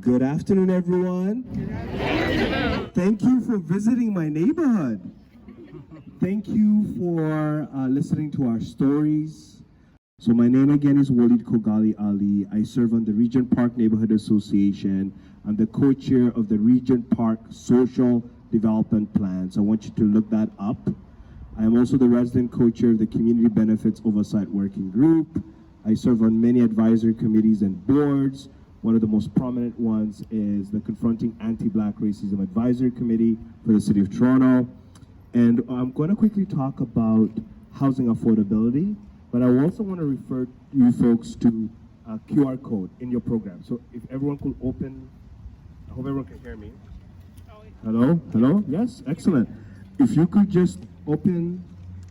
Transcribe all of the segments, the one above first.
Good afternoon, everyone. Good afternoon. Thank you for visiting my neighborhood. Thank you for listening to our stories. So my name again is Walied Khogali Ali. I serve on the Regent Park Neighborhood Association. I'm the co-chair of the Regent Park Social Development Plan. So I want you to look that up. I am also the resident co-chair of the Community Benefits Oversight Working Group. I serve on many advisory committees and boards. One of the most prominent ones is the Confronting Anti-Black Racism Advisory Committee for the City of Toronto. And I'm going to quickly talk about housing affordability, but I also want to refer you folks to a QR code in your program. So if everyone could open, I hope everyone can hear me. Hello? Hello? Yes? Excellent. If you could just open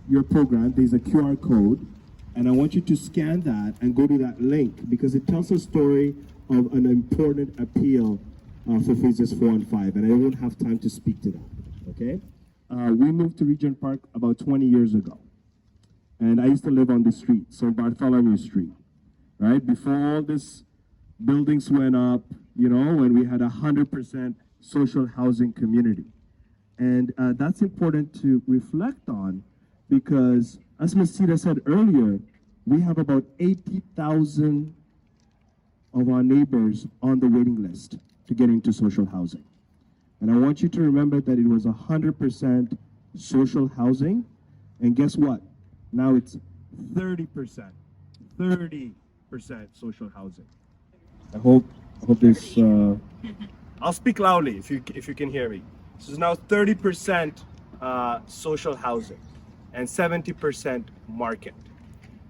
your program, there's a QR code, and I want you to scan that and go to that link because it tells a story of an important appeal for phases 4 and 5, and I won't have time to speak to that, okay? We moved to Regent Park about 20 years ago, and I used to live on the street, so Bartholomew Street, right? Before all this buildings went up, you know, when we had 100% social housing community. And that's important to reflect on because, as Ms. Sita said earlier, we have about 80,000 of our neighbors on the waiting list to get into social housing. And I want you to remember that it was 100% social housing, and guess what? Now it's 30% social housing. I hope this, I'll speak loudly if you can hear me. This is now 30% social housing and 70% market.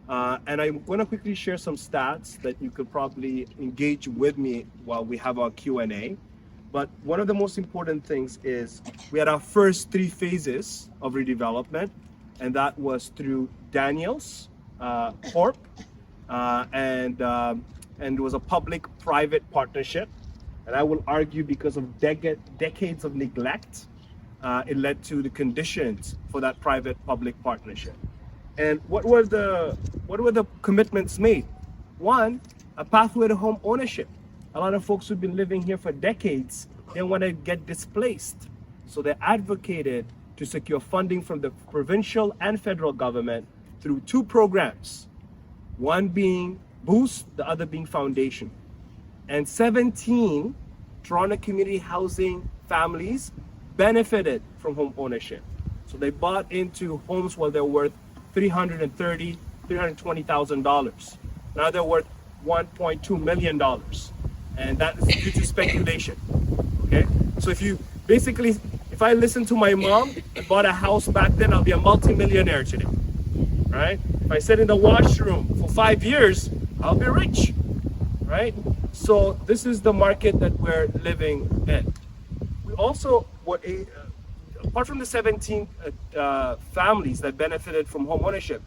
And I'm going to quickly share some stats that you could probably engage with me while we have our Q&A. But one of the most important things is we had our first 3 phases of redevelopment, and that was through Daniels Corp, and it was a public-private partnership. And I will argue because of decades of neglect, it led to the conditions for that private-public partnership. And what were the commitments made? One, a pathway to home ownership. A lot of folks who've been living here for decades, they want to get displaced. So they advocated to secure funding from the provincial and federal government through 2 programs. One being Boost, the other being Foundation. And 17 Toronto community housing families benefited from home ownership. So they bought into homes where they're worth $330,000, $320,000. Now they're worth $1.2 million. And that is due to speculation, okay? So if I listen to my mom and bought a house back then, I'll be a multi-millionaire today, right? If I sit in the washroom for 5 years, I'll be rich, right? So this is the market that we're living in. We also were apart from the 17 families that benefited from home ownership,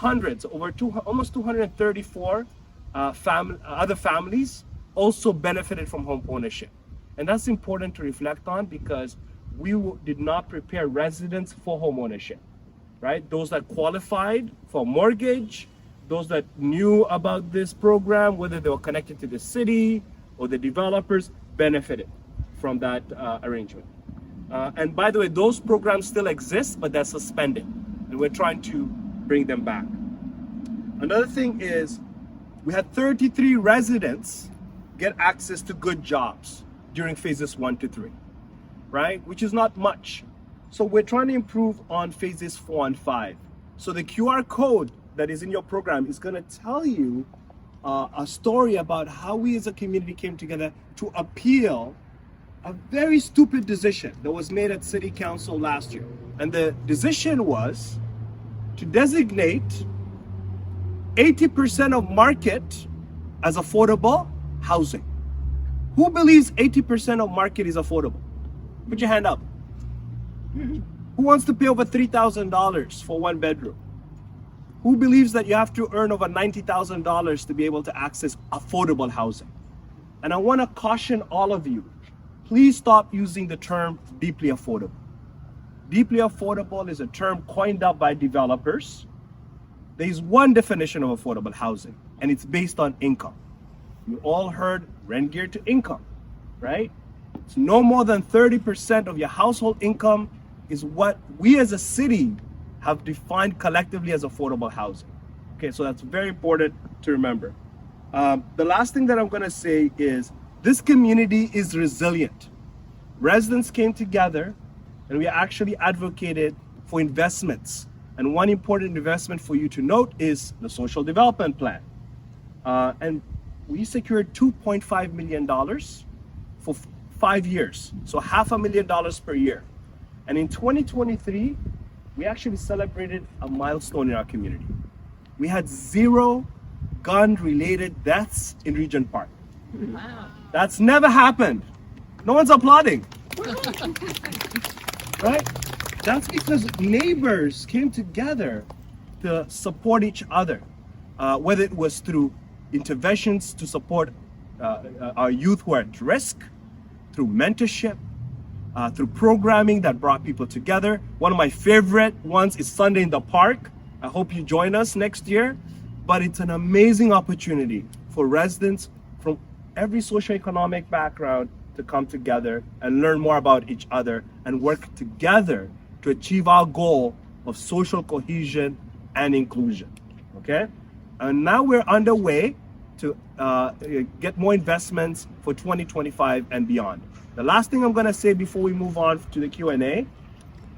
almost 234 other families also benefited from home ownership. And that's important to reflect on because we did not prepare residents for home ownership, right? Those that qualified for mortgage, those that knew about this program, whether they were connected to the city or the developers, benefited from that arrangement. And by the way, those programs still exist, but they're suspended, and we're trying to bring them back. Another thing is we had 33 residents get access to good jobs during phases 1 to 3, right? Which is not much. So we're trying to improve on phases 4 and 5. So the QR code that is in your program is going to tell you a story about how we as a community came together to appeal a very stupid decision that was made at City Council last year. And the decision was to designate 80% of market as affordable housing. Who believes 80% of market is affordable? Put your hand up. Who wants to pay over $3,000 for 1 bedroom? Who believes that you have to earn over $90,000 to be able to access affordable housing? And I want to caution all of you, please stop using the term deeply affordable. Deeply affordable is a term coined up by developers. There is one definition of affordable housing, and it's based on income. You all heard rent geared to income. right? It's no more than 30% of your household income is what we as a city have defined collectively as affordable housing. Okay, so that's very important to remember. The last thing that I'm gonna say is this community is resilient. Residents came together and we actually advocated for investments. And one important investment for you to note is the social development plan. And we secured $2.5 million for 5 years. So $500,000 per year. And in 2023, we actually celebrated a milestone in our community. We had 0 gun-related deaths in Regent Park. Wow. That's never happened. No one's applauding. Right? That's because neighbors came together to support each other, whether it was through interventions to support our youth who are at risk, through mentorship, through programming that brought people together. One of my favorite ones is Sunday in the Park. I hope you join us next year. But it's an amazing opportunity for residents from every socioeconomic background to come together and learn more about each other and work together to achieve our goal of social cohesion and inclusion. Okay? And now we're underway to get more investments for 2025 and beyond. The last thing I'm going to say before we move on to the Q&A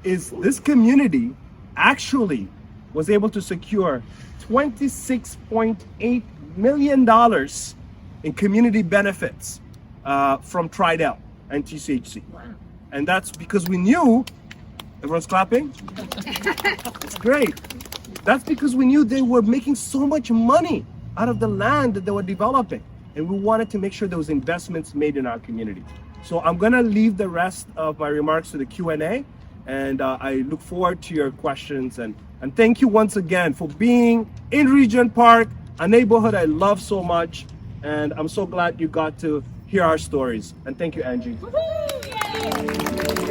is this community actually was able to secure $26.8 million in community benefits from Tridel and TCHC. Wow. And that's because we knew, everyone's clapping? It's great. That's because we knew they were making so much money out of the land that they were developing. And we wanted to make sure there was investments made in our community. So I'm gonna leave the rest of my remarks to the Q&A, and I look forward to your questions. And thank you once again for being in Regent Park, a neighborhood I love so much. And I'm so glad you got to hear our stories. And thank you, Angie. Woo-hoo! Yay!